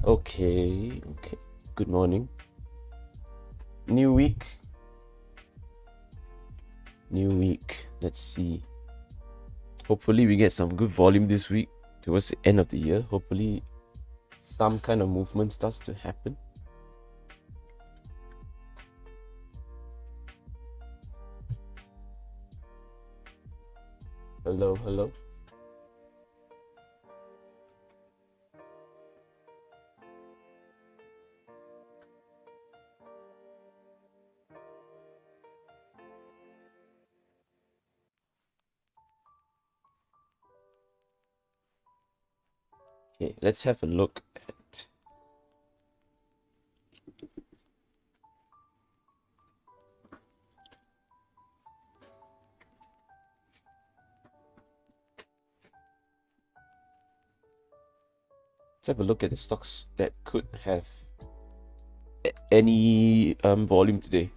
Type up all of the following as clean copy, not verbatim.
Okay. Good morning. New week. Let's see. Hopefully we get some good volume this week towards the end of the year. Hopefully some kind of movement starts to happen. Hello. Okay, let's have a look at the stocks that could have any volume today.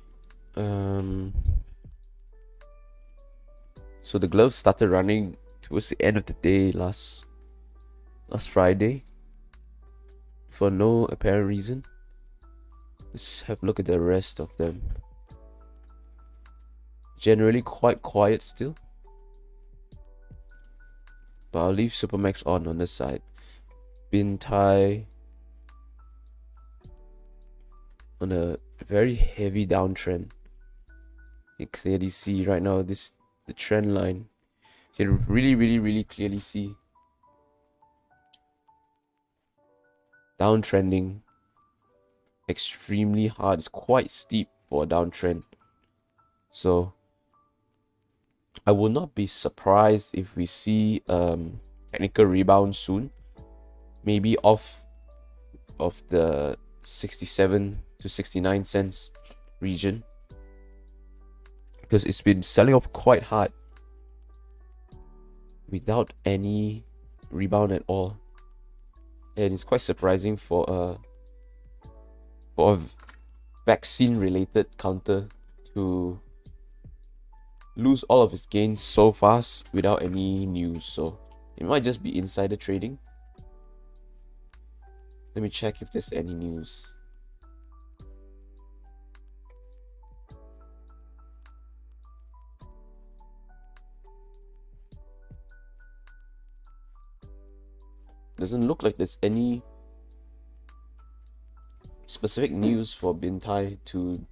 So the gloves started running towards the end of the day last Friday for no apparent reason. Let's have a look at the rest of them. Generally quite quiet still, but I'll leave Supermax on this side. Bin Tai on a very heavy downtrend. You can clearly see right now the trend line. You can really clearly see downtrending extremely hard. It's quite steep for a downtrend. So I will not be surprised if we see technical rebound soon. Maybe off of the 67 to 69 cents region, because it's been selling off quite hard without any rebound at all, and it's quite surprising for a vaccine related counter to lose all of its gains so fast without any news. So it might just be insider trading. Let me check if there's any news. Doesn't look like there's any specific news for Bin Tai to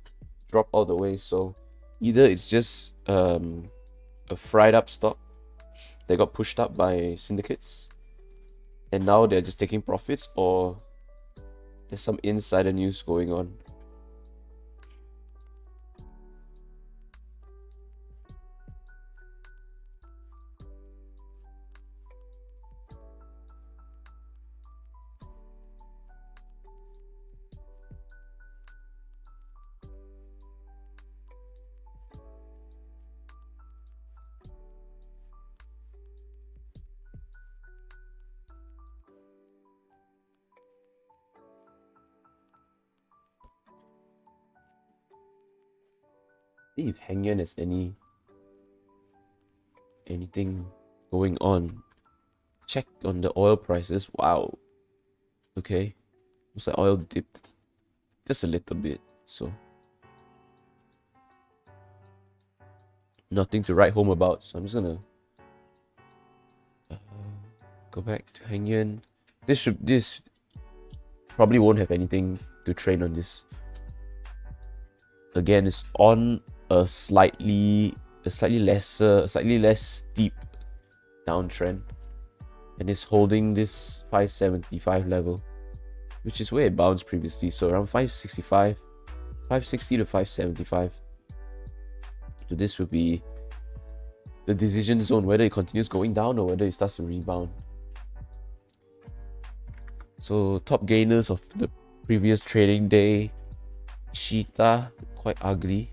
drop all the way. So either it's just a fried up stock that got pushed up by syndicates and now they're just taking profits, or there's some insider news going on. See if Heng Yuan has anything going on. Check on the oil prices. Wow. Okay. Looks like oil dipped just a little bit. So nothing to write home about. So I'm just gonna go back to Heng Yuan. This probably won't have anything to trade on this. Again, it's on a slightly less steep downtrend, and it's holding this 575 level, which is where it bounced previously. So around 565, 560 to 575. So this would be the decision zone, whether it continues going down or whether it starts to rebound. So top gainers of the previous trading day, Cheetah, quite ugly,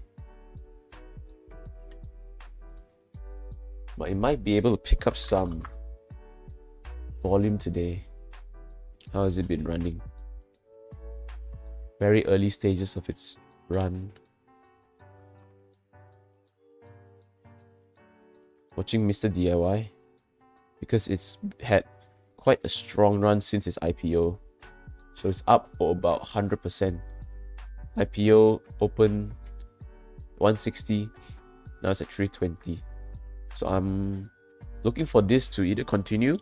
but it might be able to pick up some volume today. How has it been running? Very early stages of its run. Watching Mr. DIY because it's had quite a strong run since its IPO. So it's up for about 100%. IPO open 160. Now it's at 320. So I'm looking for this to either continue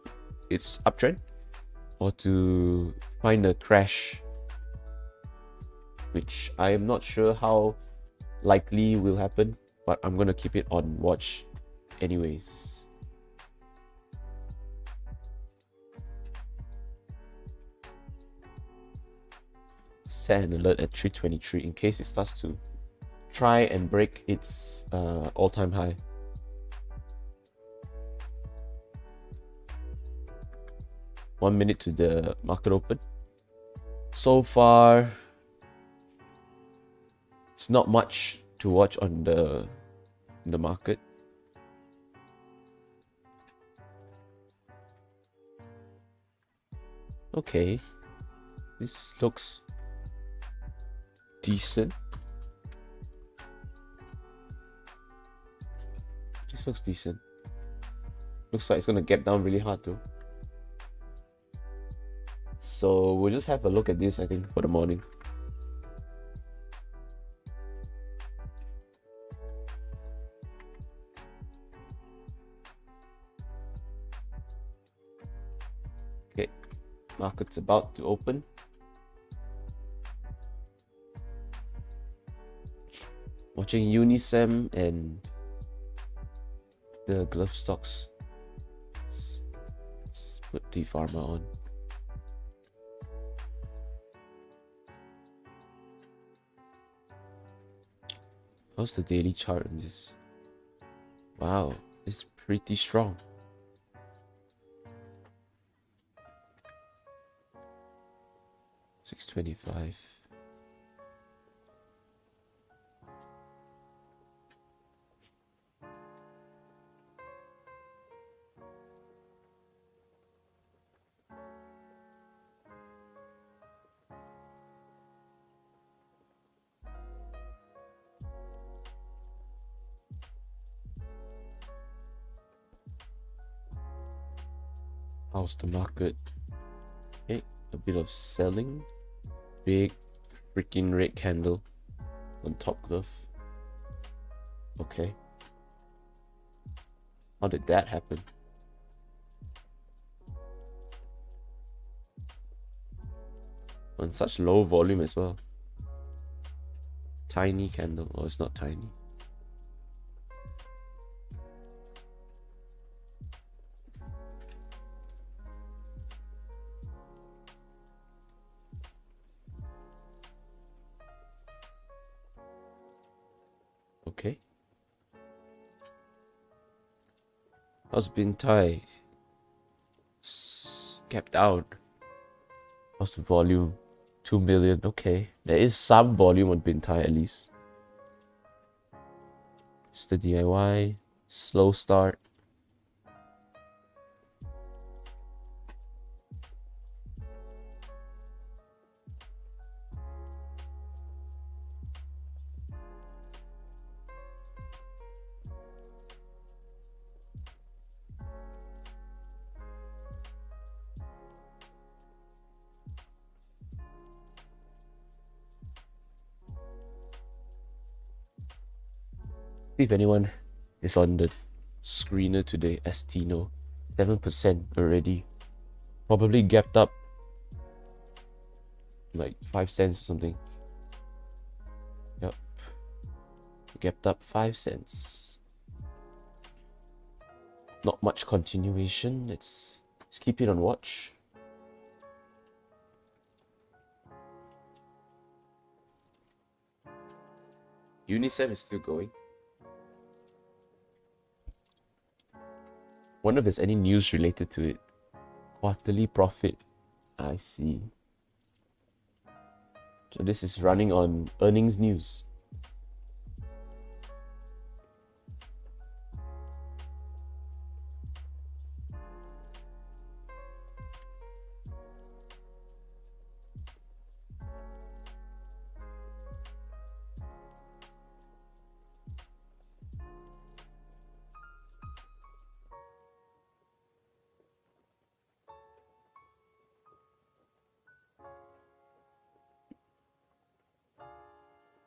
its uptrend or to find a crash, which I am not sure how likely will happen, but I'm gonna keep it on watch anyways. Set an alert at 323 in case it starts to try and break its all-time high. One minute to the market open. So far, it's not much to watch on the market. Okay, this looks decent. This looks decent. Looks like it's gonna gap down really hard though. So we'll just have a look at this, I think, for the morning. Okay, market's about to open. Watching Unisem and the glove stocks. Let's put the pharma on. How's the daily chart on this? Wow, it's pretty strong. $6.25. How's the market? Okay, a bit of selling. Big freaking red candle on top glove. Okay. How did that happen? On such low volume as well. Tiny candle. Oh, it's not tiny. Okay. How's Bintai? Capped out. How's the volume? 2 million. Okay. There is some volume on Bintai at least. It's the DIY. Slow start. See if anyone is on the screener today. Estino, 7% already. Probably gapped up like 5 cents or something. Yep. Gapped up 5 cents. Not much continuation. Let's keep it on watch. Unisem is still going. Wonder if there's any news related to it. Quarterly profit. I see. So this is running on earnings news.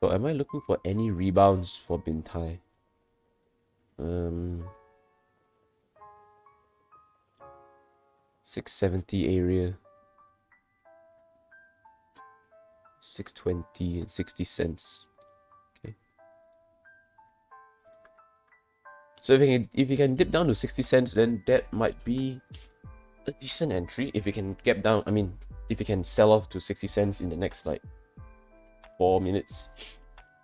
So am I looking for any rebounds for Bintai? 670 area, 620 and 60 cents. Okay. So if you can dip down to 60 cents, then that might be a decent entry. If you can get down, I mean, if you can sell off to 60 cents in the next like 4 minutes.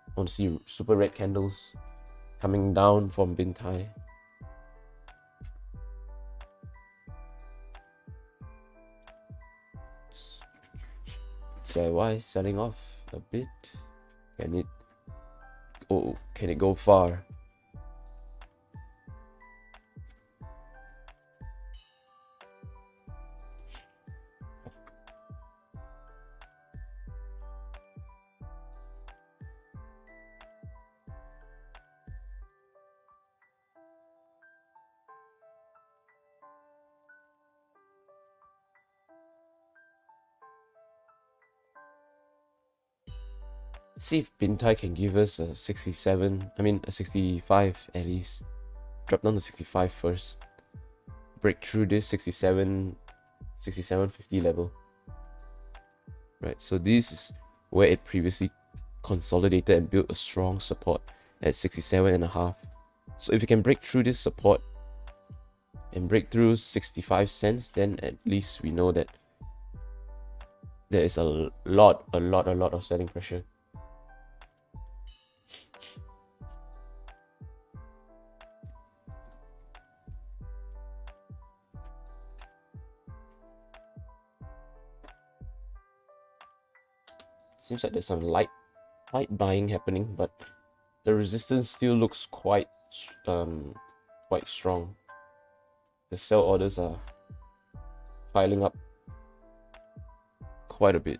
I want to see super red candles coming down from Bintai. DIY selling off a bit. Can it go far? Let's see if Bintai can give us a 67, a 65 at least. Drop down to 65 first. Break through this 67.50 level. Right, so this is where it previously consolidated and built a strong support at 67.5. So if you can break through this support and break through 65 cents, then at least we know that there is a lot of selling pressure. Seems like there's some light buying happening, but the resistance still looks quite strong. The sell orders are piling up quite a bit.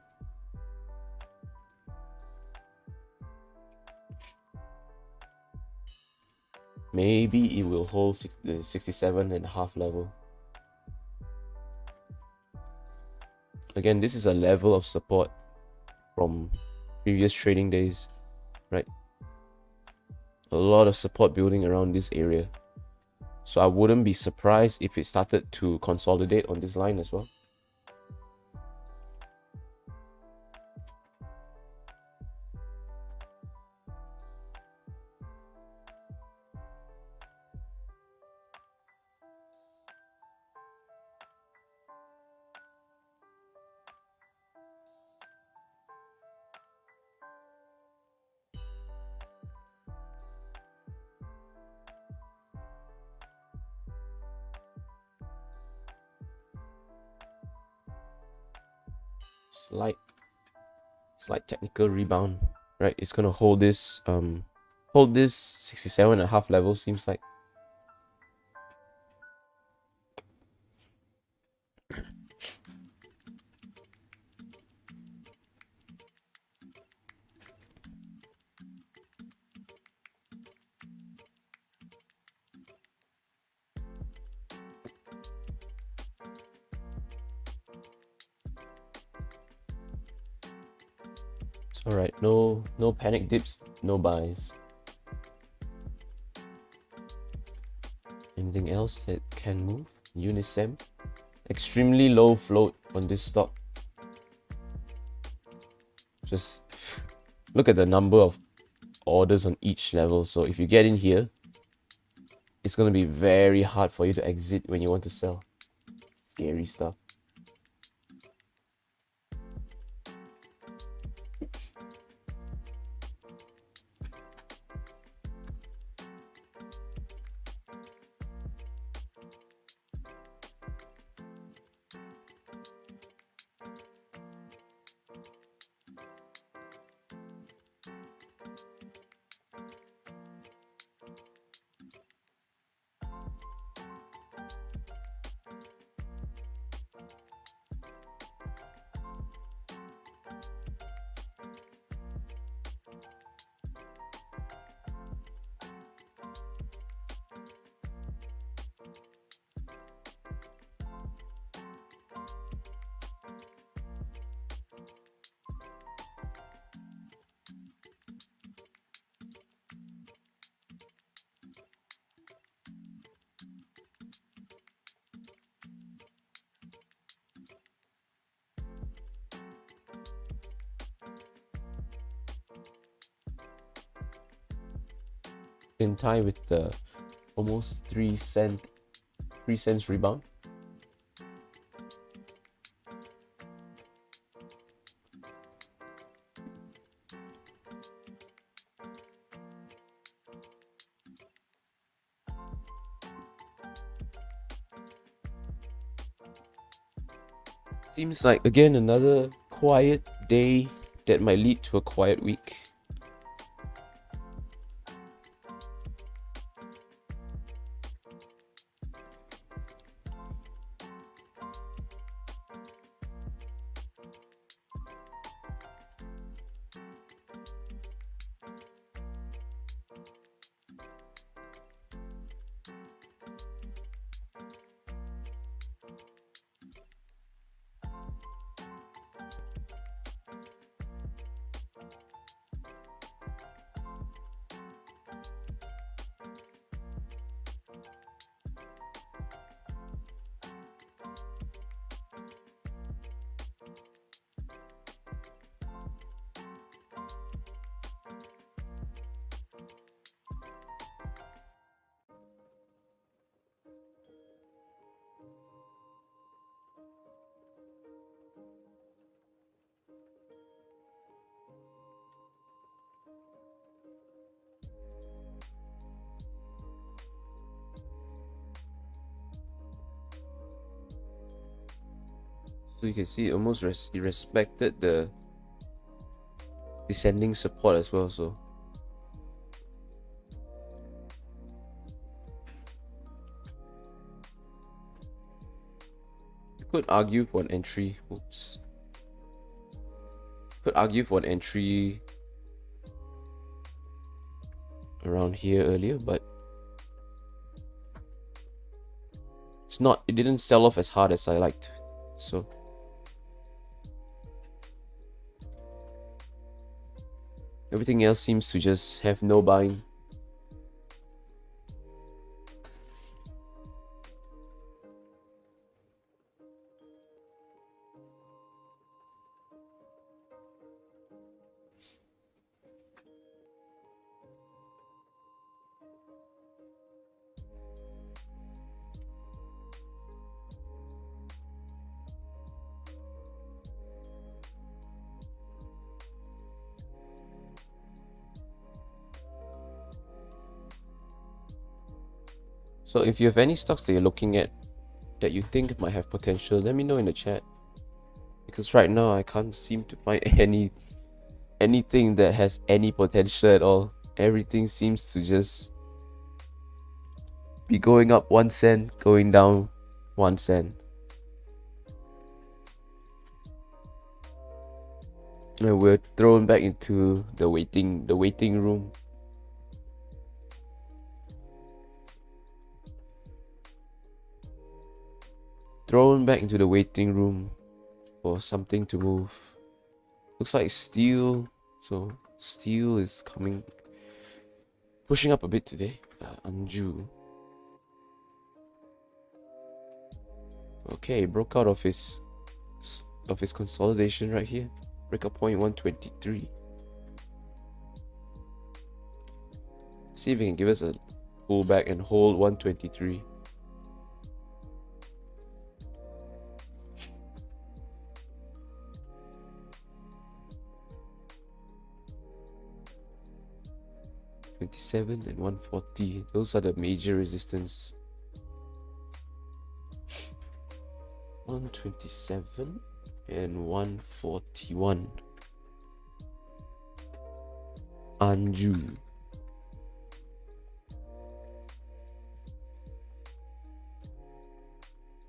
Maybe it will hold the 67.5 level. Again, this is a level of support from previous trading days, right? A lot of support building around this area. So I wouldn't be surprised if it started to consolidate on this line as well. Slight technical rebound, right? It's gonna hold this 67.5 level, seems like. All right, no panic dips, no buys. Anything else that can move? Unisem, extremely low float on this stock. Just look at the number of orders on each level. So if you get in here, it's gonna be very hard for you to exit when you want to sell. Scary stuff. in time with the almost 3 cents rebound. Seems like again another quiet day that might lead to a quiet week. So you can see it almost it respected the descending support as well. So you could argue for an entry. Oops. Could argue for an entry around here earlier, but it's not. It didn't sell off as hard as I liked. So everything else seems to just have no buying. So if you have any stocks that you're looking at that you think might have potential, let me know in the chat. Because right now I can't seem to find anything that has any potential at all. Everything seems to just be going up 1 cent, going down 1 cent. And we're thrown back into the waiting room. Thrown back into the waiting room for something to move. Looks like steel. So steel is pushing up a bit today. Anju. Okay, broke out of his consolidation right here. Breakup point 123. See if he can give us a pullback and hold 123. $27 and 140. Those are the major resistance. 127 and 141. Anju.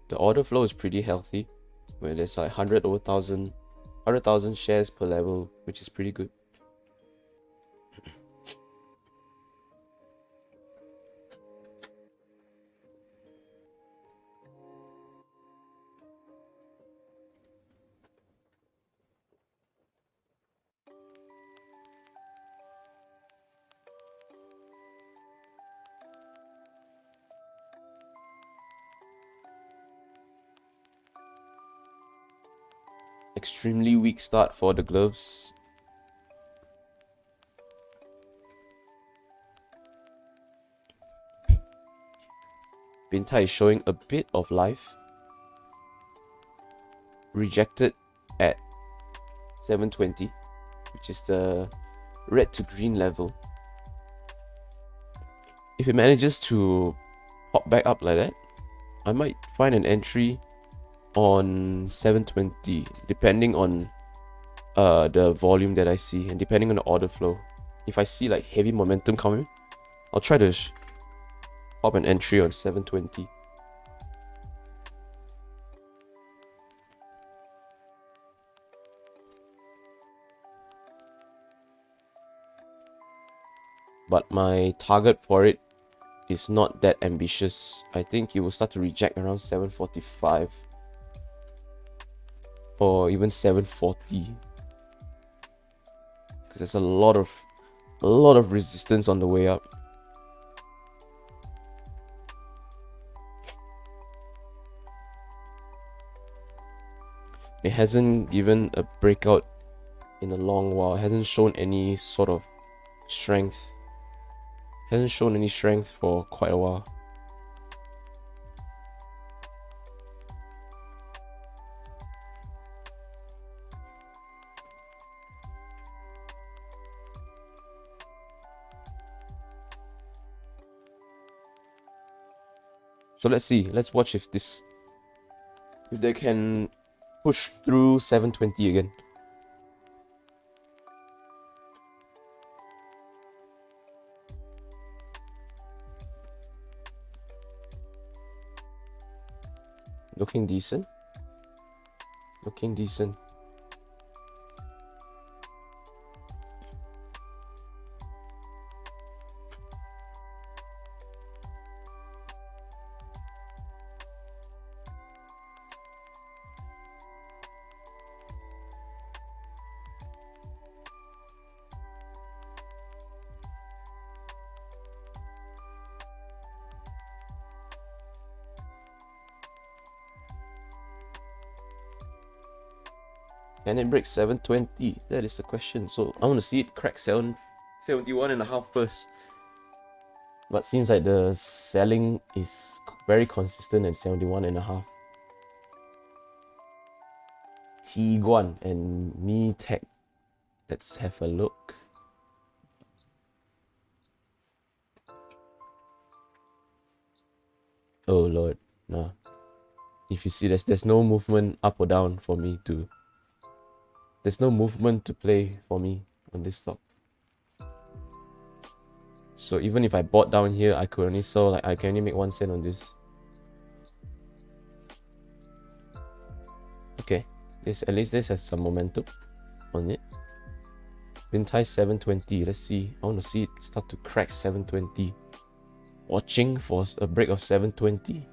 The order flow is pretty healthy, where there's like 100,000 shares per level, which is pretty good. Extremely weak start for the gloves. Bintai is showing a bit of life. Rejected at 720, which is the red to green level. If it manages to pop back up like that, I might find an entry on 720, depending on the volume that I see and depending on the order flow. If I see like heavy momentum coming, I'll try to pop an entry on 720. But my target for it is not that ambitious. I think it will start to reject around 745 or even 740, because there's a lot of resistance on the way up. It hasn't given a breakout in a long while. It hasn't shown any sort of strength. Hasn't shown any strength for quite a while. So let's see. Let's watch if they can push through 720 again. Looking decent. Looking decent. Can it break 720? That is the question. So I want to see it crack 771.5 first. But seems like the selling is very consistent at 71.5. Tiguan and Mi Tech. Let's have a look. Oh lord, no. If you see there's no movement up or down for me to. There's no movement to play for me on this stock. So even if I bought down here, I could only sell, like I can only make 1 cent on this. Okay, at least this has some momentum on it. Bintai 720. Let's see. I want to see it start to crack 720. Watching for a break of 720,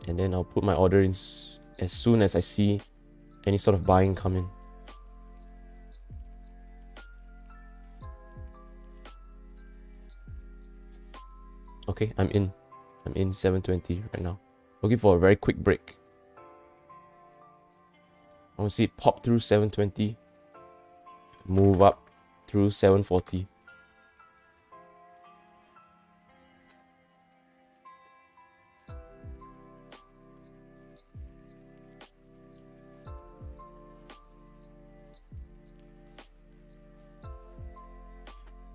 and then I'll put my order in as soon as I see any sort of buying come in. Okay, I'm in 720 right now. Looking for a very quick break. I want to see it pop through 720, move up through 740.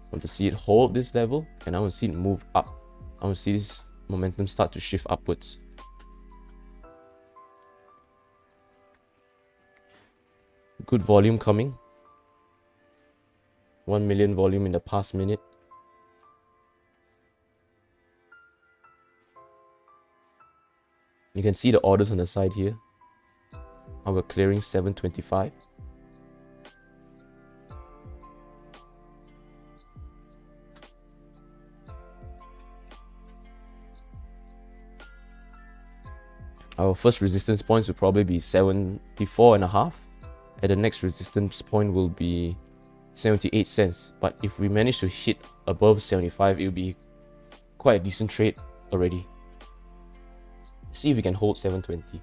I want to see it hold this level, and I want to see it move up. I want to see this momentum start to shift upwards. Good volume coming. 1 million volume in the past minute. You can see the orders on the side here. We're clearing 725. Our first resistance points will probably be 74.5. And the next resistance point will be 78 cents. But if we manage to hit above 75, it will be quite a decent trade already. See if we can hold 720.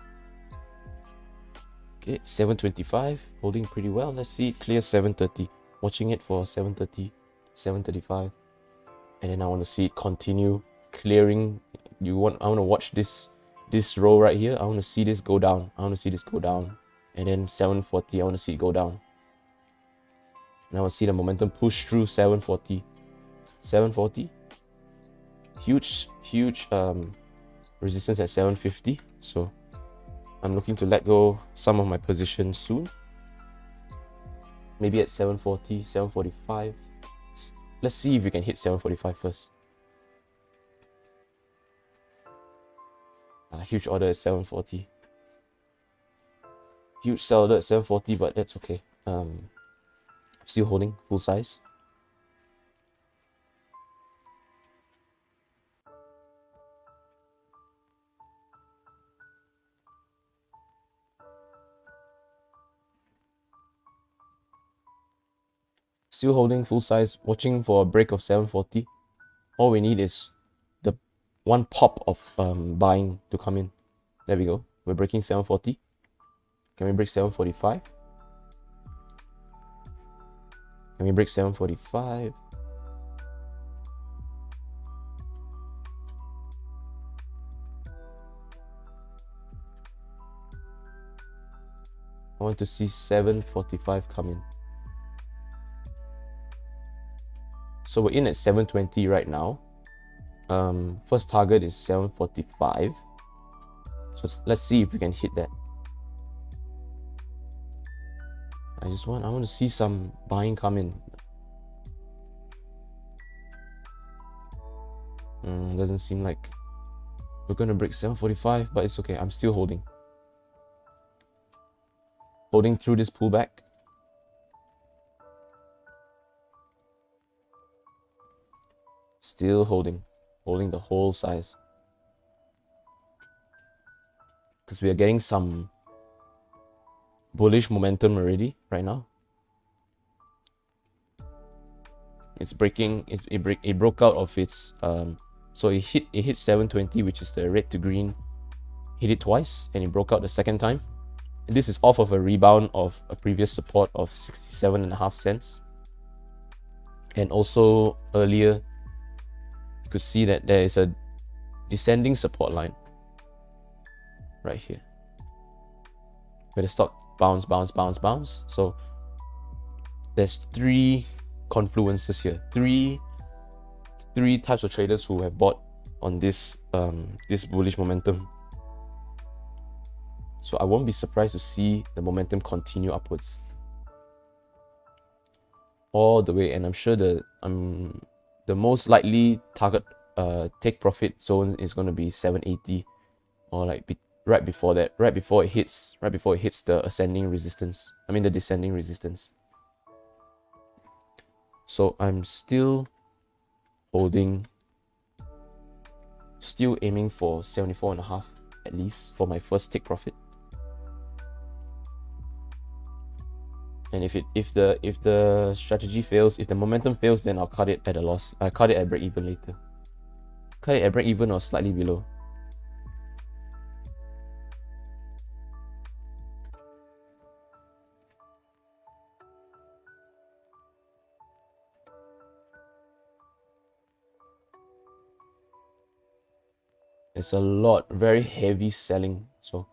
Okay, 725, holding pretty well. Let's see it clear 730. Watching it for 730, 735. And then I want to see it continue clearing I want to watch this row right here. I want to see this go down. And then 740, I want to see it go down. And I want to see the momentum push through 740. 740. Huge resistance at 750. So I'm looking to let go some of my positions soon. Maybe at 740, 745. Let's see if we can hit 745 first. Huge order at 740. Huge sell order at 740, but that's okay. Still holding full size. Still holding full size, watching for a break of 740. All we need is the one pop of buying to come in. There we go. We're breaking 740. Can we break 745? Can we break 745? I want to see 745 come in. So we're in at 720 right now. First target is 745. So let's see if we can hit that. I want to see some buying come in. Doesn't seem like we're gonna break 745, but it's okay. I'm still holding. Holding through this pullback. Still holding the whole size. Because we are getting some bullish momentum already right now. It's breaking. It broke out of its so it hit 720, which is the red to green. Hit it twice, and it broke out the second time. And this is off of a rebound of a previous support of 67.5 cents. And also earlier, you could see that there is a descending support line right here, where the stock bounce. So there's three confluences here, three types of traders who have bought on this this bullish momentum. So I won't be surprised to see the momentum continue upwards all the way, and I'm sure the most likely target take profit zone is going to be 780, or like right before that, right before it hits the ascending resistance. I mean the descending resistance. So I'm still holding, still aiming for 74.5 at least for my first take profit. And if the strategy fails, if the momentum fails, then I'll cut it at a loss. I cut it at break even later. Cut it at break even or slightly below. It's a lot, very heavy selling. So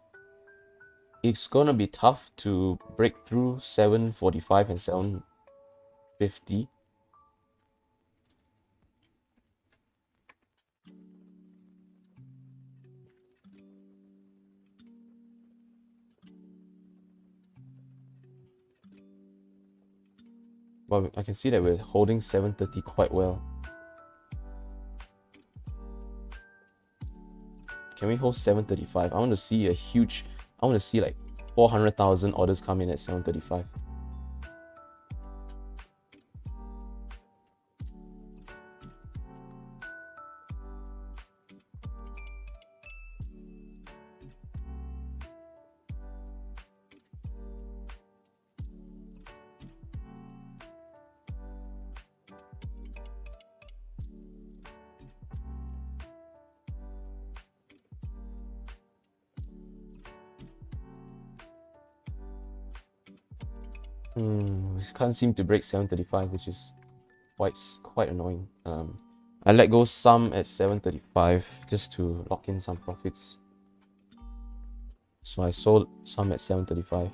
it's gonna be tough to break through 745 and 750. But I can see that we're holding 730 quite well. Can we hold 735? I want to see like 400,000 orders come in at 735. We can't seem to break 735, which is quite annoying. I let go some at 735 just to lock in some profits. So I sold some at 735.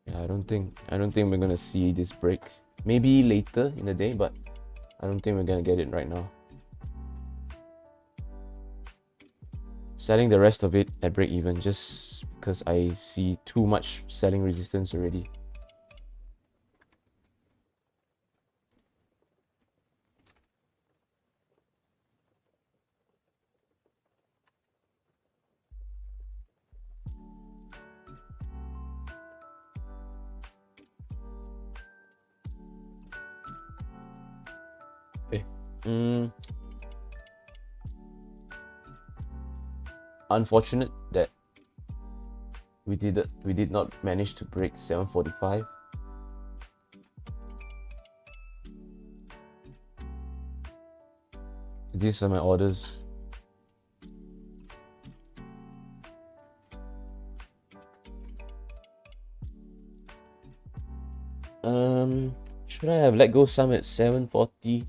Yeah, I don't think we're gonna see this break. Maybe later in the day, but I don't think we're gonna get it right now. Selling the rest of it at break even just because I see too much selling resistance already. Okay. Unfortunate that we did not manage to break 745. These are my orders. Should I have let go some at 740?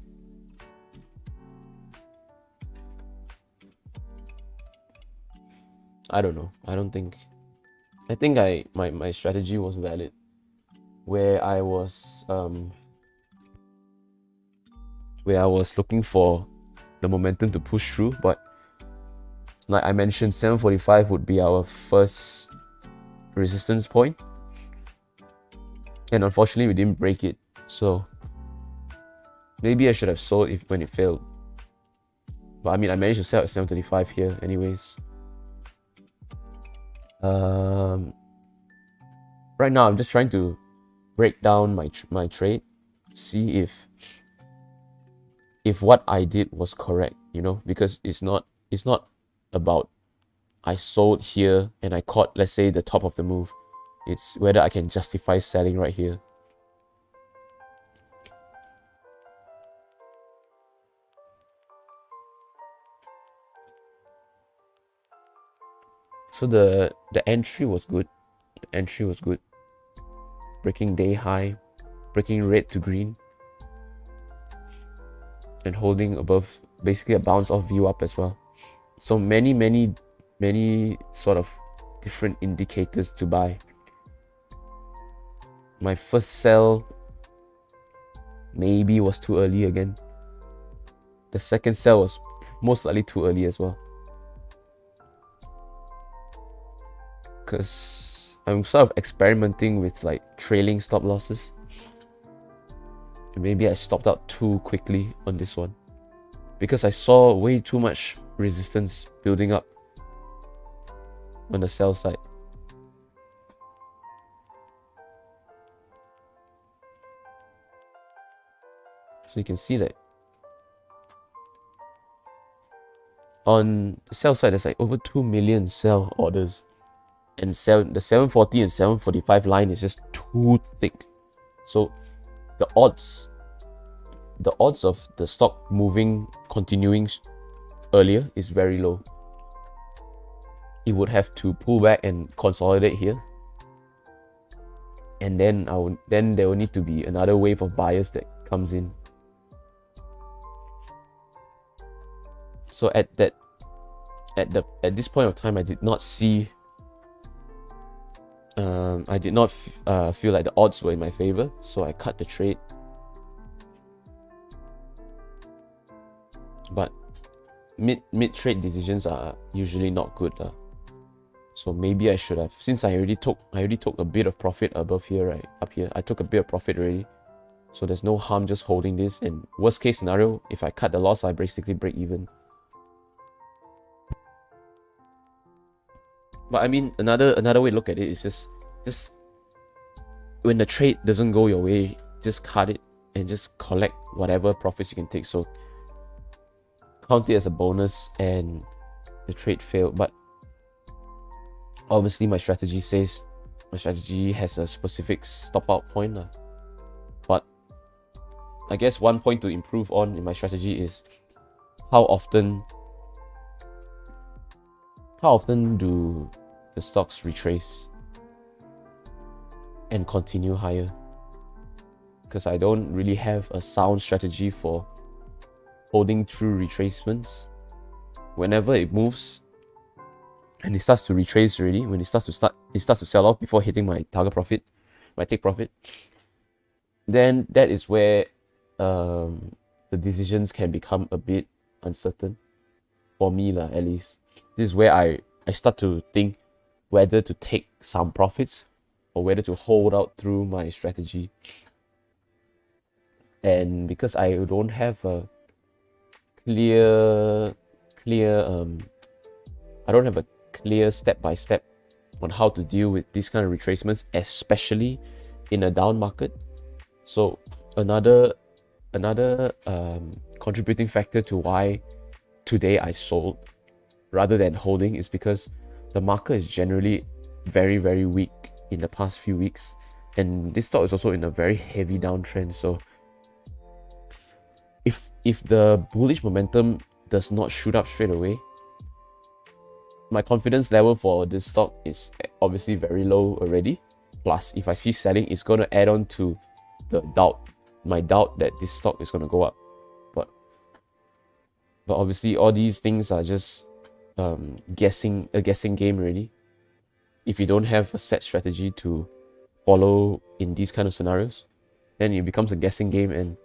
I don't know. I think my strategy was valid, where I was looking for the momentum to push through, but like I mentioned, 745 would be our first resistance point, and unfortunately we didn't break it. So maybe I should have sold when it failed. But I mean, I managed to sell at 735 here anyways. Right now I'm just trying to break down my trade, see if what I did was correct, because it's not about I sold here and I caught, let's say, the top of the move. It's whether I can justify selling right here. So the entry was good. The entry was good. Breaking day high, breaking red to green, and holding above, basically a bounce off view up as well. So many sort of different indicators to buy. My first sell maybe was too early again. The second sell was most likely too early as well, because I'm sort of experimenting with like trailing stop losses, and maybe I stopped out too quickly on this one because I saw way too much resistance building up on the sell side. So you can see that on the sell side there's like over 2 million sell orders, and the 740 and 745 line is just too thick. So the odds of the stock continuing earlier is very low. It would have to pull back and consolidate here, and then there will need to be another wave of buyers that comes in. So at this point of time, I did not see. I did not feel like the odds were in my favor, so I cut the trade. But mid trade decisions are usually not good, so maybe I should have, since I already took a bit of profit above here, right up here. I took a bit of profit already, so there's no harm just holding this. And worst case scenario, if I cut the loss, I basically break even. But I mean, another way to look at it is just when the trade doesn't go your way, just cut it and just collect whatever profits you can take. So count it as a bonus, and the trade failed. But Obviously, my strategy has a specific stop out point, but I guess one point to improve on in my strategy is how often do the stocks retrace and continue higher, because I don't really have a sound strategy for holding through retracements. Whenever it moves and it starts to retrace already, when it starts to sell off before hitting my target profit, my take profit, then that is where the decisions can become a bit uncertain for me lah, at least. This is where I start to think whether to take some profits or whether to hold out through my strategy. And because I don't have a clear step-by-step on how to deal with these kind of retracements, especially in a down market. So another contributing factor to why today I sold rather than holding is because the market is generally very, very weak in the past few weeks, and this stock is also in a very heavy downtrend. So if the bullish momentum does not shoot up straight away, my confidence level for this stock is obviously very low already. Plus, if I see selling, it's going to add on to my doubt that this stock is going to go up. But obviously, all these things are just a guessing game already. If you don't have a set strategy to follow in these kind of scenarios, then it becomes a guessing game, and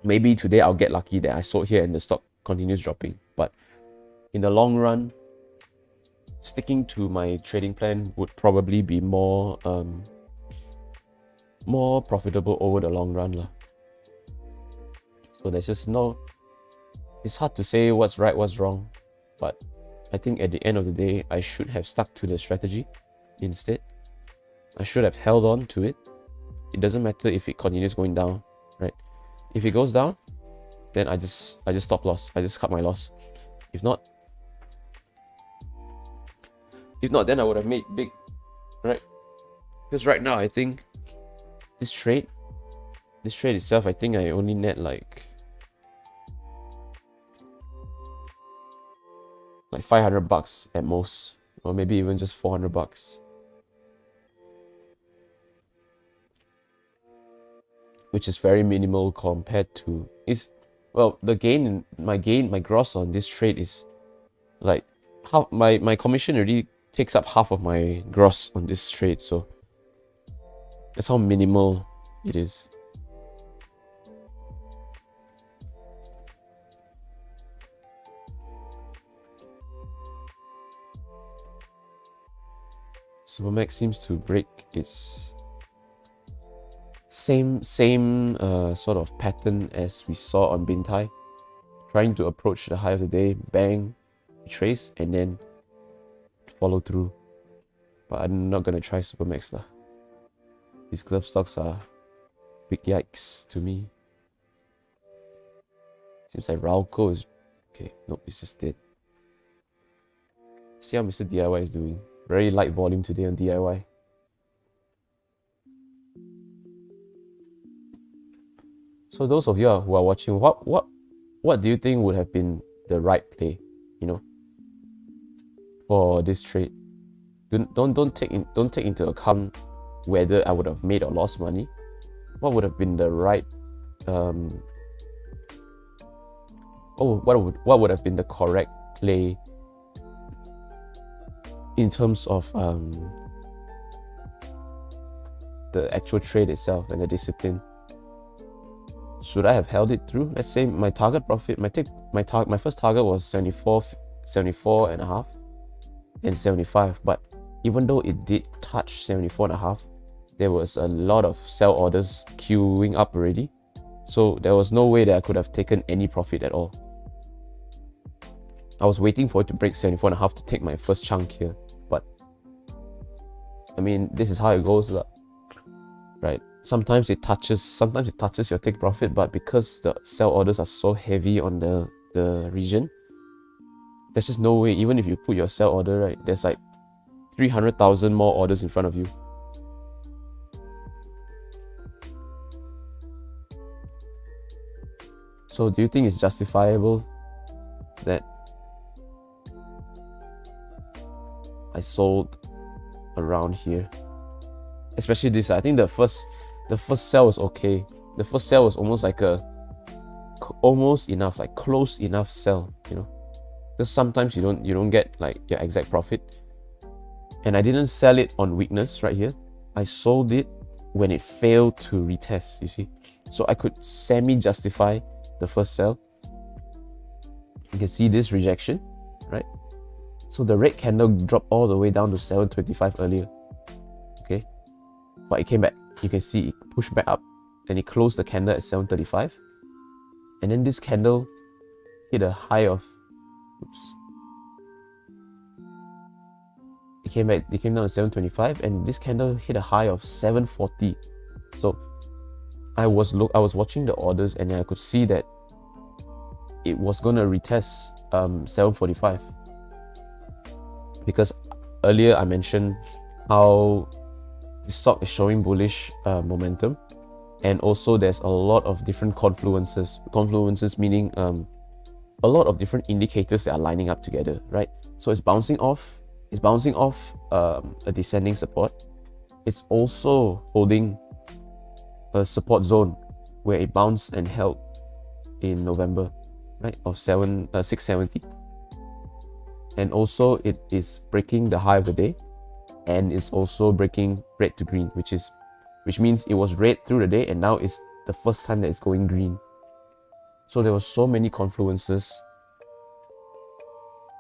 maybe today I'll get lucky that I sold here and the stock continues dropping. But in the long run, sticking to my trading plan would probably be more profitable over the long run lah. So there's just it's hard to say what's right, what's wrong, but I think at the end of the day, I should have stuck to the strategy instead. I should have held on to it. It doesn't matter if it continues going down, right? If it goes down, then I just stop loss. I just cut my loss. If not, then I would have made big, right? Because right now I think this trade itself, I think I only net like $500 at most, or maybe even just $400, which is very minimal compared to my gross on this trade is like how my commission already takes up half of my gross on this trade, so that's how minimal it is. Supermax seems to break its same sort of pattern as we saw on Bintai, trying to approach the high of the day, bang, retrace, and then follow through. But I'm not gonna try Supermax lah. These club stocks are big yikes to me. Seems like Rauco is okay. Nope, it's just dead. See how Mr. DIY is doing. Very light volume today on DIY. So those of you who are watching, what do you think would have been the right play, for this trade? Don't take into account whether I would have made or lost money. What would have been the right what would have been the correct play in terms of the actual trade itself and the discipline? Should I have held it through? Let's say my target profit, my first target was 74 and a half and 75, but even though it did touch 74 and a half, there was a lot of sell orders queuing up already, so there was no way that I could have taken any profit at all. I was waiting for it to break 74 and a half to take my first chunk here, but I mean, this is how it goes, right? Sometimes it touches your take profit, but because the sell orders are so heavy on the region, there's just no way. Even if you put your sell order, right, there's like 300,000 more orders in front of you. So do you think it's justifiable that I sold around here? Especially this, I think the first sell was okay. The first sell was almost like almost enough, like close enough sell, you know, because sometimes you don't get like your exact profit. And I didn't sell it on weakness right here. I sold it when it failed to retest, you see. So I could semi-justify the first sell. You can see this rejection, right? So the red candle dropped all the way down to 725 earlier, okay? But it came back. You can see it pushed back up and it closed the candle at 735. And then this candle hit a high of, oops. It came back, it came down to 725 and this candle hit a high of 740. So I was watching the orders and I could see that it was gonna retest 745. Because earlier I mentioned how the stock is showing bullish momentum, and also there's a lot of different confluences. Confluences meaning a lot of different indicators that are lining up together, right? So it's bouncing off a descending support. It's also holding a support zone where it bounced and held in November, right, of 670. And also it is breaking the high of the day, and it's also breaking red to green, which means it was red through the day and now it's the first time that it's going green. So there were so many confluences.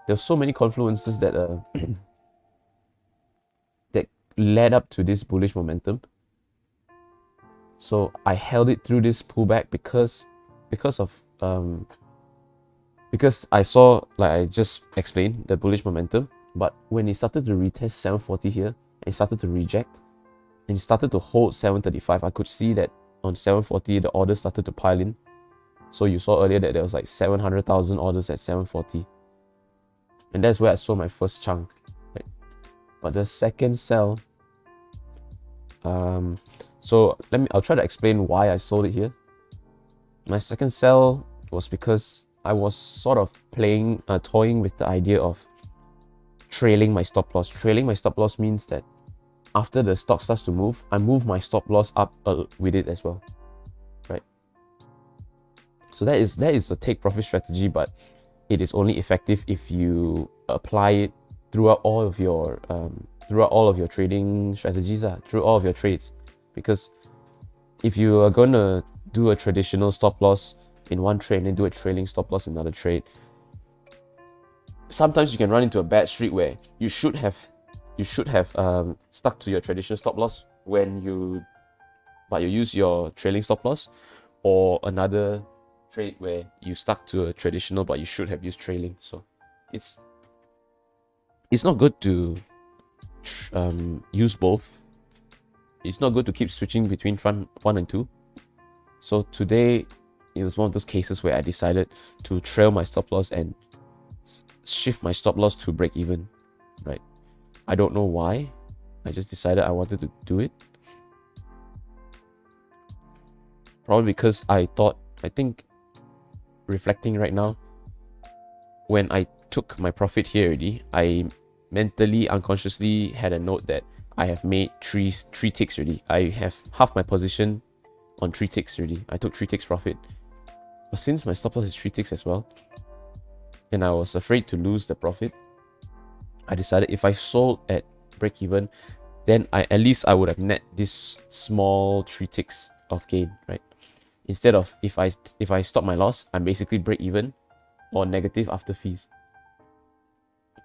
There were so many confluences that that led up to this bullish momentum. So I held it through this pullback because I saw, like I just explained, the bullish momentum. But when it started to retest 740 here, and it started to reject, and it started to hold 735, I could see that on 740 the orders started to pile in. So you saw earlier that there was like 700,000 orders at 740, and that's where I sold my first chunk, right? But the second sell, so I'll try to explain why I sold it here. My second sell was because I was sort of toying with the idea of trailing my stop loss. Trailing my stop loss means that after the stock starts to move, I move my stop loss up with it as well, right? So that is a take profit strategy, but it is only effective if you apply it throughout all of your trading strategies, through all of your trades. Because if you are gonna do a traditional stop loss in one trade and then do a trailing stop loss in another trade, sometimes you can run into a bad streak where you should have stuck to your traditional stop loss but you use your trailing stop loss, or another trade where you stuck to a traditional but you should have used trailing. So it's not good to use both. It's not good to keep switching between front 1 and 2. So today it was one of those cases where I decided to trail my stop loss and shift my stop loss to break even, right? I don't know why. I just decided I wanted to do it. Probably because I think reflecting right now, when I took my profit here already, I mentally, unconsciously had a note that I have made three ticks already. I have half my position on 3 ticks already. I took 3 ticks profit. But since my stop loss is 3 ticks as well, and I was afraid to lose the profit, I decided if I sold at break even, then at least I would have net this small 3 ticks of gain, right? Instead of if I stop my loss, I'm basically break even or negative after fees.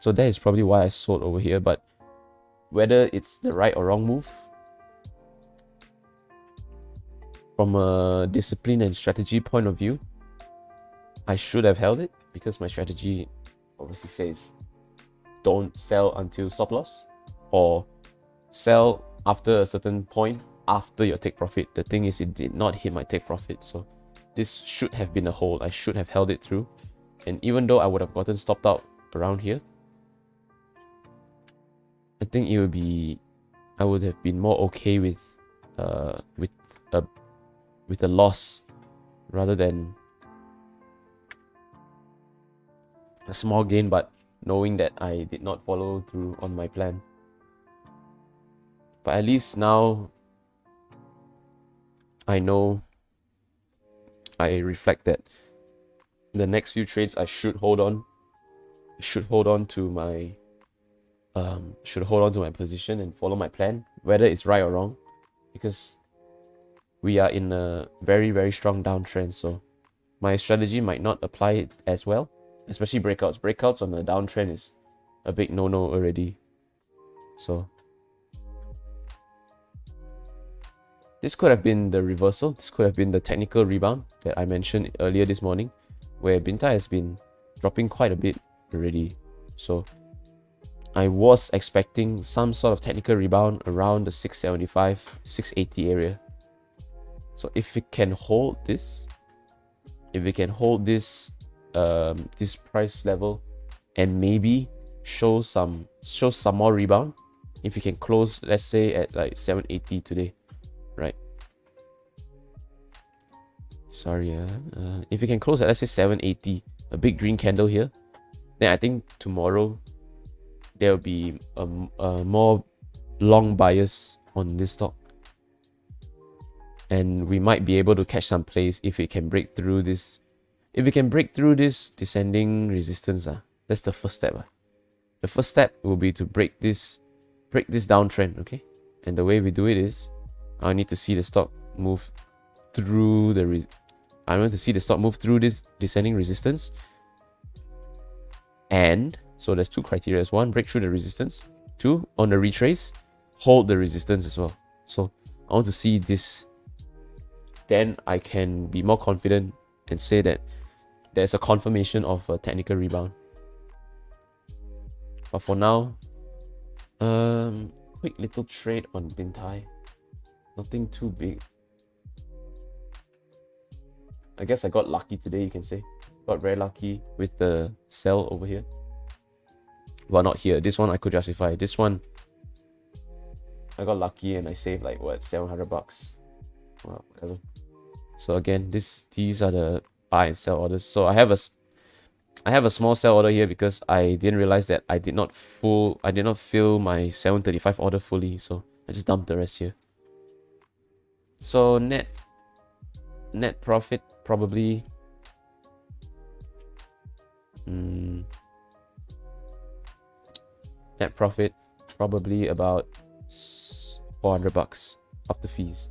So that is probably why I sold over here. But whether it's the right or wrong move, from a discipline and strategy point of view, I should have held it, because my strategy obviously says don't sell until stop loss, or sell after a certain point after your take profit. The thing is, it did not hit my take profit, so this should have been a hold. I should have held it through, and even though I would have gotten stopped out around here, I think it would be, I would have been more okay with a loss rather than a small gain, but knowing that I did not follow through on my plan. But at least now I know, I reflect that the next few trades I should hold on to my position and follow my plan, whether it's right or wrong, because we are in a very, very strong downtrend. So my strategy might not apply as well, especially breakouts. Breakouts on a downtrend is a big no-no already. So this could have been the reversal. This could have been the technical rebound that I mentioned earlier this morning, where Bintai has been dropping quite a bit already. So I was expecting some sort of technical rebound around the 675, 680 area. So if it can hold this, this price level and maybe show some more rebound, if you can close, let's say at like 780 today, right? Sorry, if you can close at, let's say 780, a big green candle here, then I think tomorrow there will be a more long bias on this stock, and we might be able to catch some plays if it can break through this. If we can break through this descending resistance, that's the first step. The first step will be to break this downtrend, okay? And the way we do it is, I need to see the stock move through this descending resistance. And so there's two criteria. One, break through the resistance. Two, on the retrace, hold the resistance as well. So I want to see this. Then I can be more confident and say that there's a confirmation of a technical rebound. But for now, quick little trade on Bintai. Nothing too big. I guess I got lucky today, you can say. Got very lucky with the sell over here. Well, not here. This one I could justify. This one, I got lucky and I saved like what, $700. Well, whatever. So again, these are the buy and sell orders. So I have a small sell order here because I didn't realize that I did not fill my 735 order fully. So I just dumped the rest here. So net profit probably net profit probably about $400 after fees.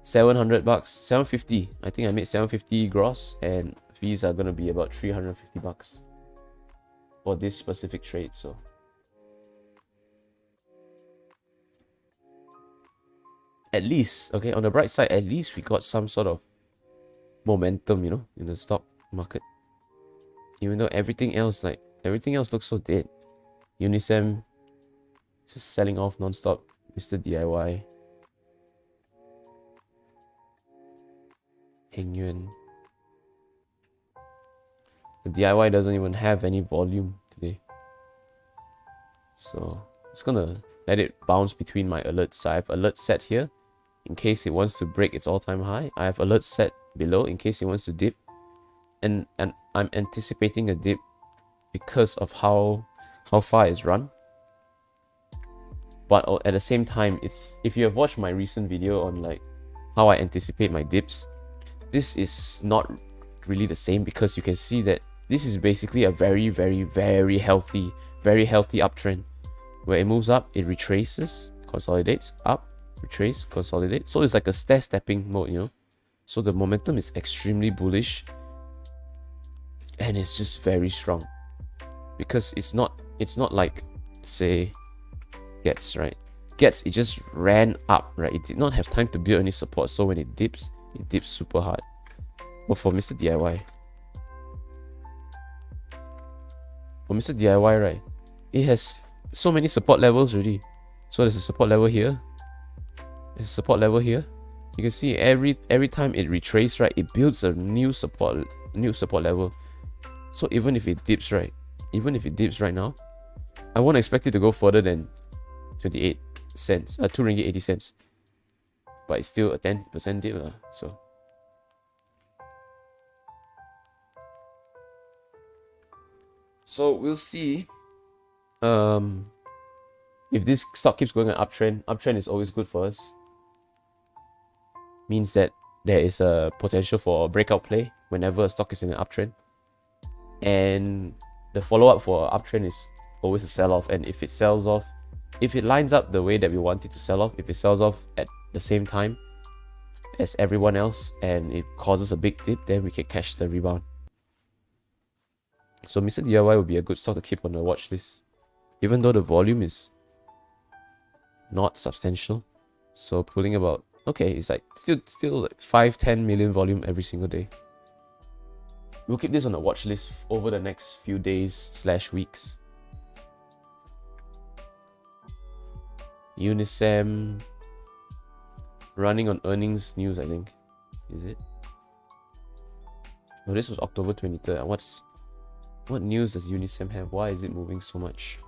$700, $750. I think I made $750 gross, and fees are gonna be about $350 for this specific trade. So at least, okay, on the bright side, at least we got some sort of momentum, you know, in the stock market. Even though everything else looks so dead. Unisem just selling off non-stop. Mr. DIY. Heng Yuan. The DIY doesn't even have any volume today. So I'm just gonna let it bounce between my alerts. So I have alert set here in case it wants to break its all-time high. I have alert set below in case it wants to dip. And I'm anticipating a dip because of how far it's run. But at the same time, if you have watched my recent video on like how I anticipate my dips, this is not really the same, because you can see that this is basically a very, very, very healthy uptrend where it moves up, it retraces, consolidates, up, retrace, consolidate. So it's like a stair-stepping mode, you know. So the momentum is extremely bullish and it's just very strong, because it's not like, say, Gets, right? Gets, it just ran up, right? It did not have time to build any support, so when it dips super hard. But for Mr. DIY, right, it has so many support levels already. So there's a support level here, there's a support level here. You can see every time it retraces, right, it builds a new support level. So even if it dips right now, I won't expect it to go further than 28 cents, 2 ringgit 80 cents. But it's still a 10% dip, so we'll see. If this stock keeps going an uptrend is always good for us. Means that there is a potential for a breakout play whenever a stock is in an uptrend. And the follow-up for an uptrend is always a sell-off. And if it sells off, if it lines up the way that we want it to sell off, if it sells off at the same time as everyone else and it causes a big dip, then we can catch the rebound. So Mr. DIY would be a good stock to keep on the watch list, even though the volume is not substantial. So pulling about, okay, it's like still like 5-10 million volume every single day. We'll keep this on the watch list over the next few days / weeks. Unisem running on earnings news, I think. Is it? Oh, this was October 23rd. What news does Unisem have? Why is it moving so much?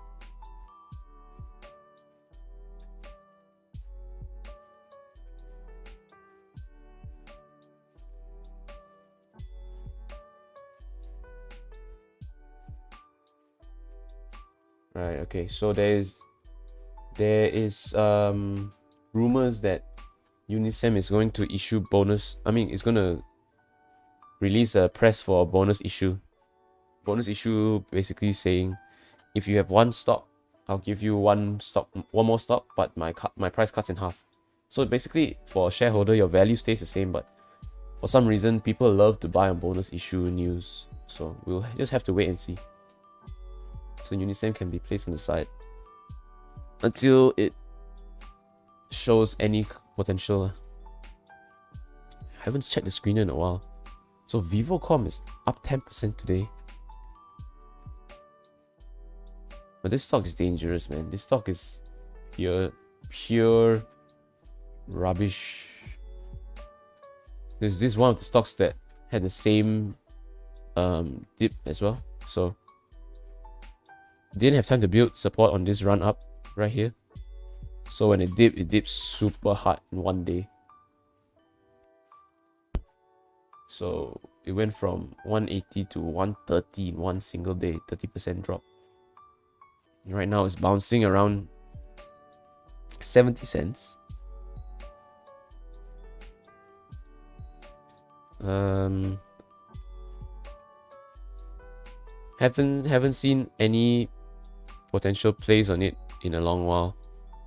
Right, okay, so there is rumors that Unisem is going to issue it's going to release a press for a bonus issue. Bonus issue basically saying, if you have one stock, I'll give you one more stock, but my price cuts in half. So basically, for a shareholder, your value stays the same, but for some reason, people love to buy on bonus issue news. So we'll just have to wait and see. So Unisem can be placed on the side until it shows any potential. I haven't checked the screener in a while. So Vivocom is up 10% today. But this stock is dangerous, man. This stock is pure rubbish. This is one of the stocks that had the same dip as well. So didn't have time to build support on this run up right here. So when it dipped super hard in one day. So it went from 180 to 130 in one single day, 30% drop. And right now it's bouncing around 70 cents. Haven't seen any potential plays on it in a long while,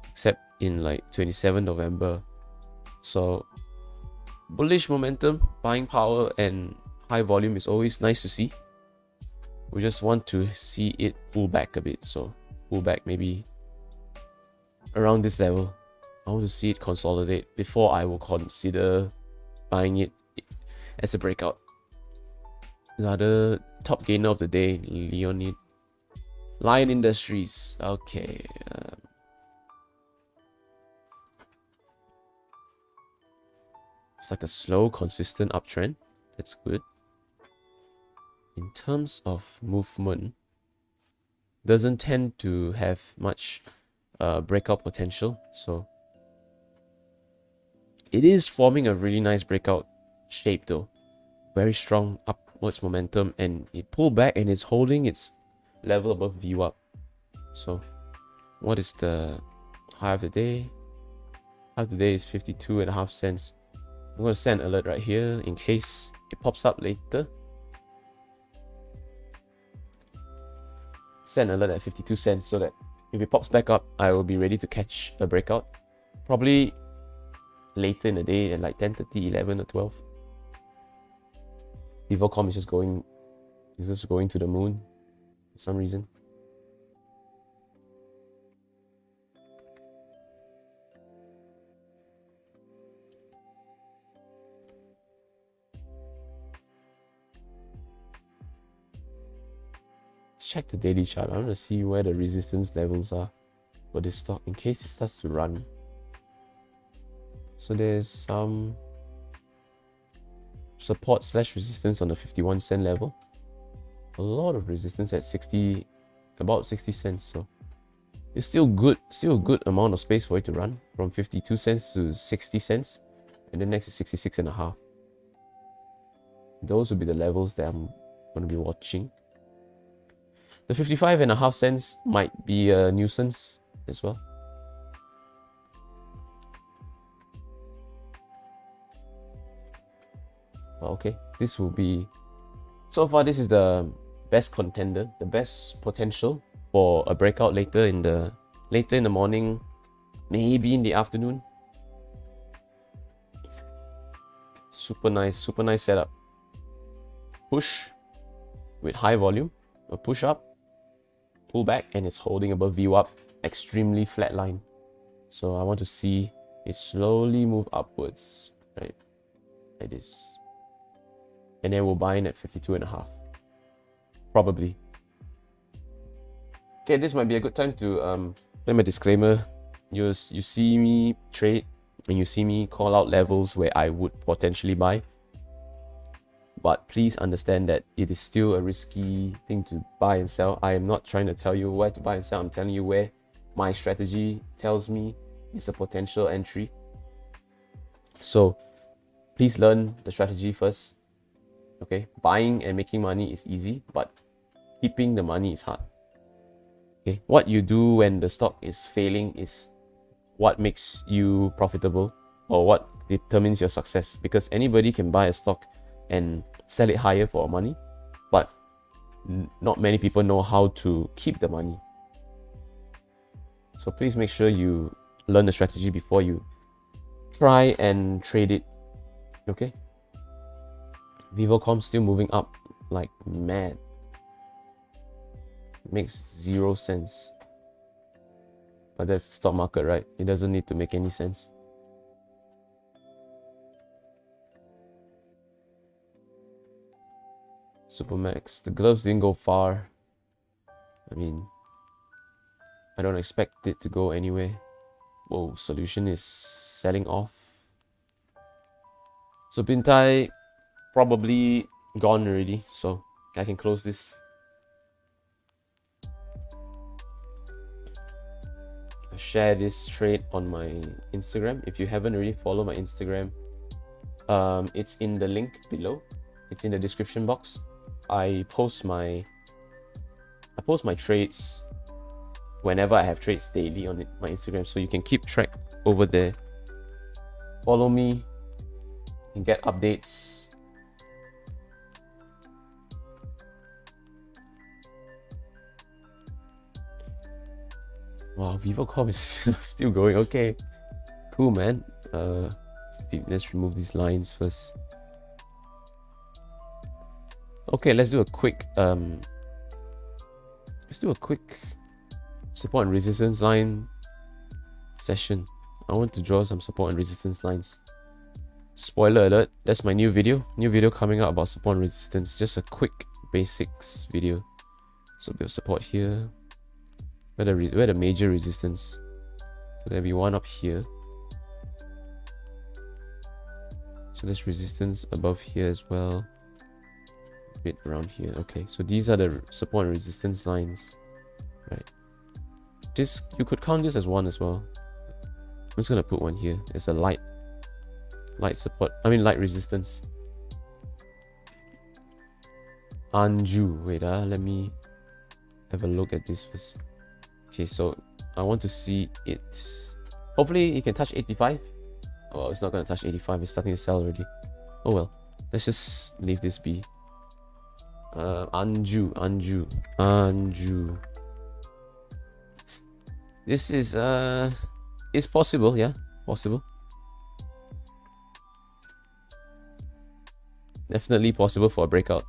except in like 27 November. So bullish momentum, buying power, and high volume is always nice to see. We just want to see it pull back a bit. So pull back maybe around this level. I want to see it consolidate before I will consider buying it as a breakout. Another top gainer of the day, Lion Industries. Okay. It's like a slow, consistent uptrend. That's good. In terms of movement, doesn't tend to have much breakout potential. So it is forming a really nice breakout shape though. Very strong upwards momentum, and it pulled back and it's holding its level above view up. So what is the high of the day? High of the day is 52.5 cents. I'm going to send an alert right here in case it pops up later. Send an alert at 52 cents so that if it pops back up, I will be ready to catch a breakout. Probably later in the day at like 10:30, 11 or 12. Vivocom is just going to the moon for some reason. Let's check the daily chart. I want to see where the resistance levels are for this stock in case it starts to run. So there's some support / resistance on the 51 cent level. A lot of resistance at about 60 cents. So It's still good, still a good amount of space for it to run, from 52 cents to 60 cents, and the next is 66 and a half. Those will be the levels that I'm going to be watching. The 55 and a half cents might be a nuisance as well. Okay, this will be, so far this is the best contender, the best potential for a breakout later in the morning, maybe in the afternoon. Super nice setup. Push with high volume, a push up, pull back, and it's holding above VWAP, extremely flat line. So I want to see it slowly move upwards, right, like this, and then we'll buy in at 52 and a half, probably. Okay, this might be a good time to let my disclaimer. You see me trade and you see me call out levels where I would potentially buy, but please understand that it is still a risky thing to buy and sell. I am not trying to tell you where to buy and sell. I'm telling you where my strategy tells me is a potential entry. So please learn the strategy first. Okay, buying and making money is easy, but keeping the money is hard. Okay, what you do when the stock is failing is what makes you profitable, or what determines your success, because anybody can buy a stock and sell it higher for money, but not many people know how to keep the money. So please make sure you learn the strategy before you try and trade it. Okay, Vivocom still moving up like mad. Makes 0 sense, but that's the stock market, right? It doesn't need to make any sense. Supermax, the gloves didn't go far. I mean, I don't expect it to go anywhere. Whoa, solution is selling off. So Bintai probably gone already, so I can close this. I'll share this trade on my Instagram. If you haven't already followed my Instagram, it's in the link below. It's in the description box. I post my trades whenever I have trades daily on my Instagram, so you can keep track over there. Follow me and get updates. Wow, Vivocom is still going. Okay, cool, man. Let's remove these lines first. Okay, let's do a quick support and resistance line session. I want to draw some support and resistance lines. Spoiler alert, that's my new video coming out about support and resistance. Just a quick basics video. So a bit of support here. Where the major resistance. So there'll be one up here. So there's resistance above here as well. A bit around here. Okay, so these are the support and resistance lines. Right. This, you could count this as one as well. I'm just gonna put one here. It's a light support. I mean light resistance. Anju. Wait, let me have a look at this first. Okay, so I want to see it. Hopefully it can touch 85. Oh, it's not gonna touch 85. It's starting to sell already. Oh well. Let's just leave this be. Anju. This is it's possible, yeah, possible. Definitely possible for a breakout.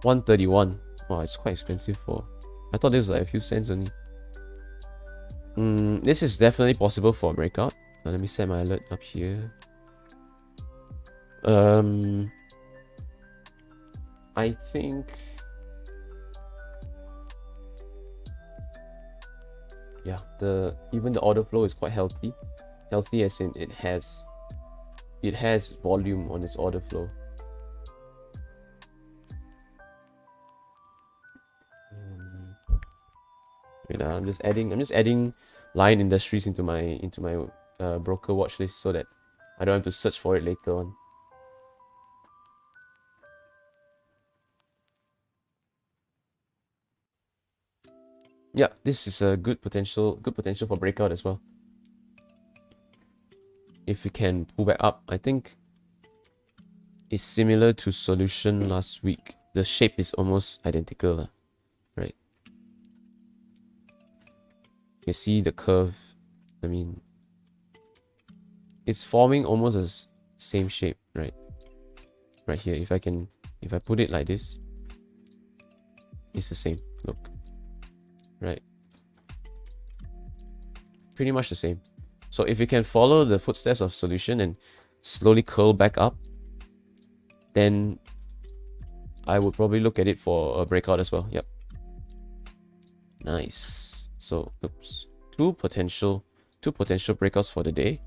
$131. Wow, it's quite expensive for. I thought it was like a few cents only. This is definitely possible for a breakout. Now, let me set my alert up here. I think, yeah, even the order flow is quite healthy. Healthy as in it has volume on its order flow. Wait, I'm just adding Lion Industries into my broker watch list so that I don't have to search for it later on. Yeah, this is a good potential for breakout as well. If we can pull back up, I think it's similar to Solution last week. The shape is almost identical, right? You see the curve. I mean, it's forming almost as same shape, right? Right here. If I put it like this, it's the same. Look, right? Pretty much the same. So if you can follow the footsteps of Solution and slowly curl back up, then I would probably look at it for a breakout as well. Yep. Nice. So, oops. Two potential breakouts for the day.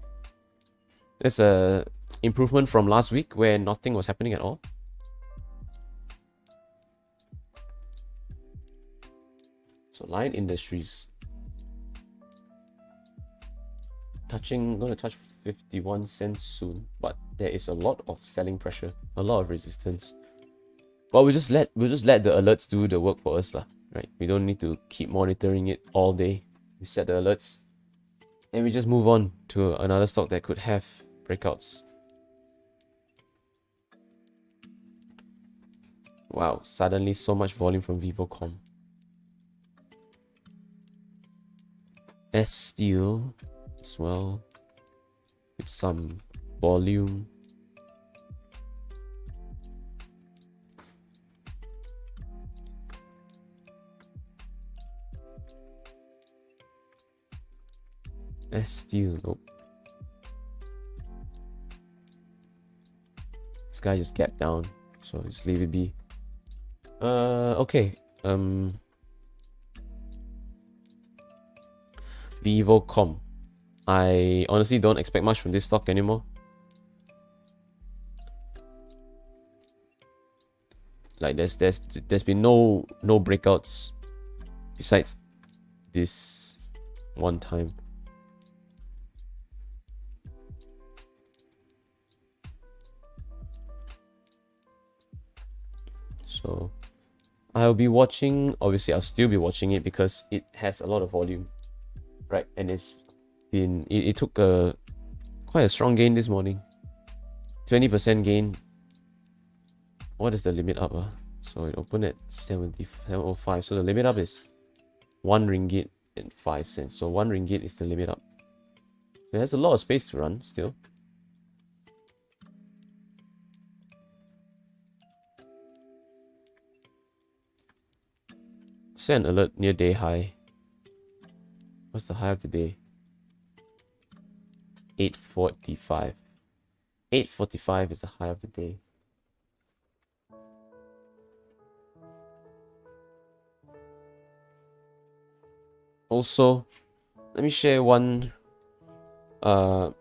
There's a improvement from last week where nothing was happening at all. So Lion Industries gonna touch 51 cents soon, but there is a lot of selling pressure, a lot of resistance. But we'll just let the alerts do the work for us, right? We don't need to keep monitoring it all day. We set the alerts and we just move on to another stock that could have breakouts. Wow, suddenly so much volume from Vivocom. S Steel as well, with some volume. S Steel, nope. This guy just gapped down, so just leave it be. Okay. Vivocom. I honestly don't expect much from this stock anymore. Like there's been no breakouts besides this one time. So I'll be watching, obviously I'll still be watching it because it has a lot of volume, right? And it took quite a strong gain this morning. 20% gain. What is the limit up? So it opened at 705. So the limit up is 1 ringgit and 5 cents. So 1 ringgit is the limit up. It has a lot of space to run still. Send alert near day high. What's the high of the day? 845. 845 is the high of the day. Also, let me share a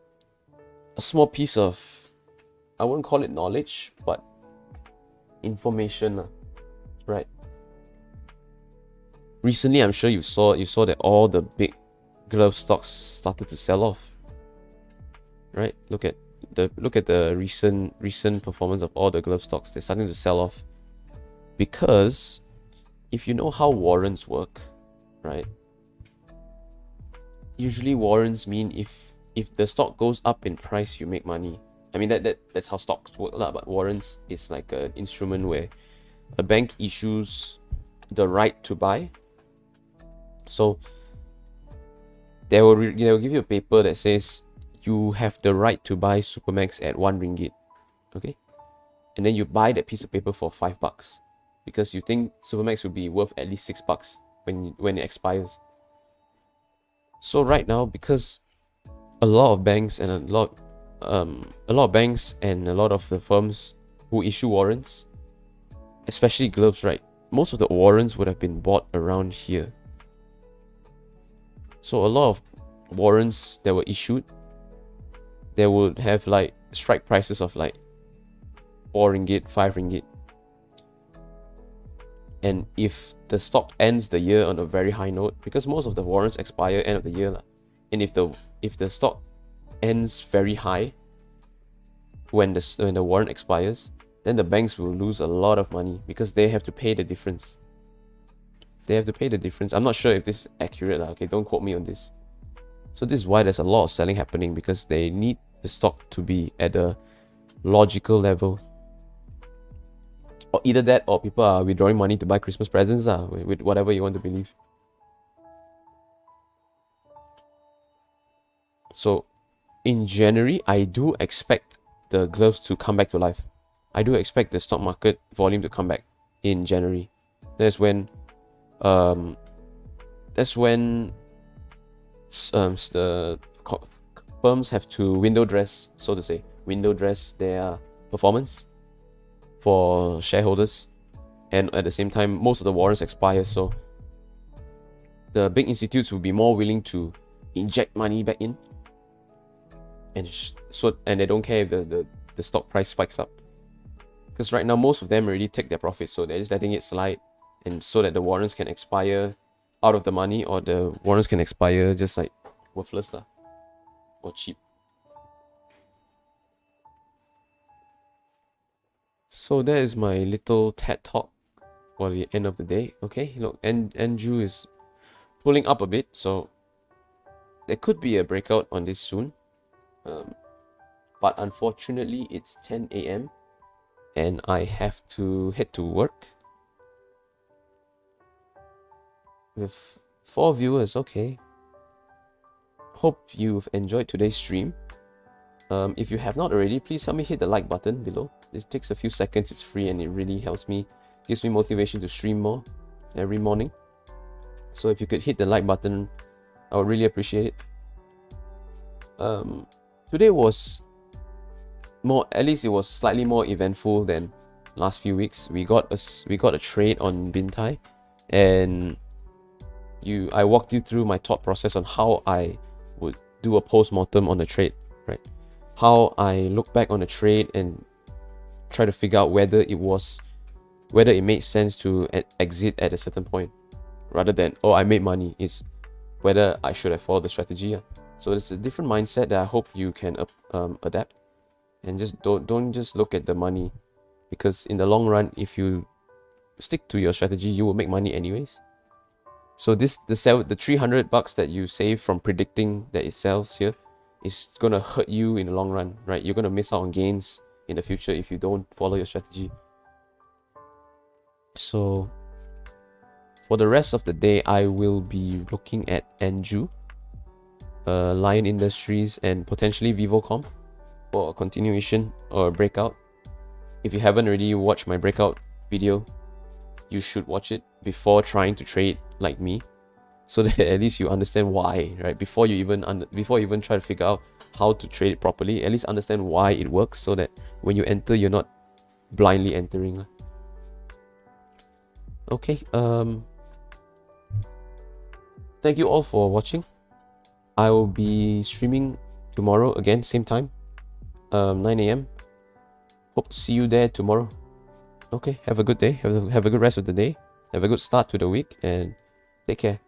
small piece of, I wouldn't call it knowledge, but information, right? Recently, I'm sure you saw that all the big glove stocks started to sell off, right? Look at the recent performance of all the glove stocks. They're starting to sell off because if you know how warrants work, right? Usually warrants mean if the stock goes up in price, you make money. I mean that's how stocks work, but warrants is like an instrument where a bank issues the right to buy. So they will give you a paper that says you have the right to buy Supermax at 1 ringgit, okay? And then you buy that piece of paper for $5 because you think Supermax will be worth at least $6 when it expires. So right now, because a lot of banks and a lot of banks and a lot of the firms who issue warrants, especially gloves, right? Most of the warrants would have been bought around here. So a lot of warrants that were issued, they would have like strike prices of like 4 ringgit, 5 ringgit. And if the stock ends the year on a very high note, because most of the warrants expire end of the year, and if the stock ends very high when the warrant expires, then the banks will lose a lot of money because they have to pay the difference. They have to pay the difference. I'm not sure if this is accurate, okay? Don't quote me on this. So this is why there's a lot of selling happening, because they need the stock to be at a logical level. Or either that, or people are withdrawing money to buy Christmas presents, with whatever you want to believe. So in January, I do expect the gloves to come back to life. I do expect the stock market volume to come back in January. That's when the firms have to window dress, so to say, their performance for shareholders, and at the same time, most of the warrants expire, so the big institutes will be more willing to inject money back in, and they don't care if the stock price spikes up, because right now most of them already take their profits, so they're just letting it slide, and so that the warrants can expire out of the money, or the warrants can expire just like worthless or cheap. So that is my little TED talk for the end of the day. Okay, look, Andrew is pulling up a bit, so there could be a breakout on this soon. But unfortunately, it's 10 a.m. and I have to head to work. With 4 viewers, okay. Hope you've enjoyed today's stream. If you have not already, please help me hit the like button below. This takes a few seconds, it's free, and it really helps me, gives me motivation to stream more every morning. So if you could hit the like button, I would really appreciate it. Today was at least it was slightly more eventful than last few weeks. We got a trade on Bintai, and I walked you through my thought process on how I would do a post-mortem on the trade, right? How I look back on the trade and try to figure out whether it made sense to exit at a certain point, rather than, oh, I made money. It's whether I should have followed the strategy. Yeah. So it's a different mindset that I hope you can adapt, and just don't just look at the money, because in the long run, if you stick to your strategy, you will make money anyways. So the $300 that you save from predicting that it sells here is gonna hurt you in the long run, right? You're gonna miss out on gains in the future if you don't follow your strategy. So for the rest of the day, I will be looking at Anju, Lion Industries, and potentially Vivocom for a continuation or a breakout. If you haven't already watched my breakout video, you should watch it before trying to trade like me, so that at least you understand why, right? Before you even try to figure out how to trade it properly, at least understand why it works, so that when you enter, you're not blindly entering. Okay, thank you all for watching. I will be streaming tomorrow again, same time, 9 a.m. Hope to see you there tomorrow. Okay, have a good day. Have a good rest of the day. Have a good start to the week, and take care.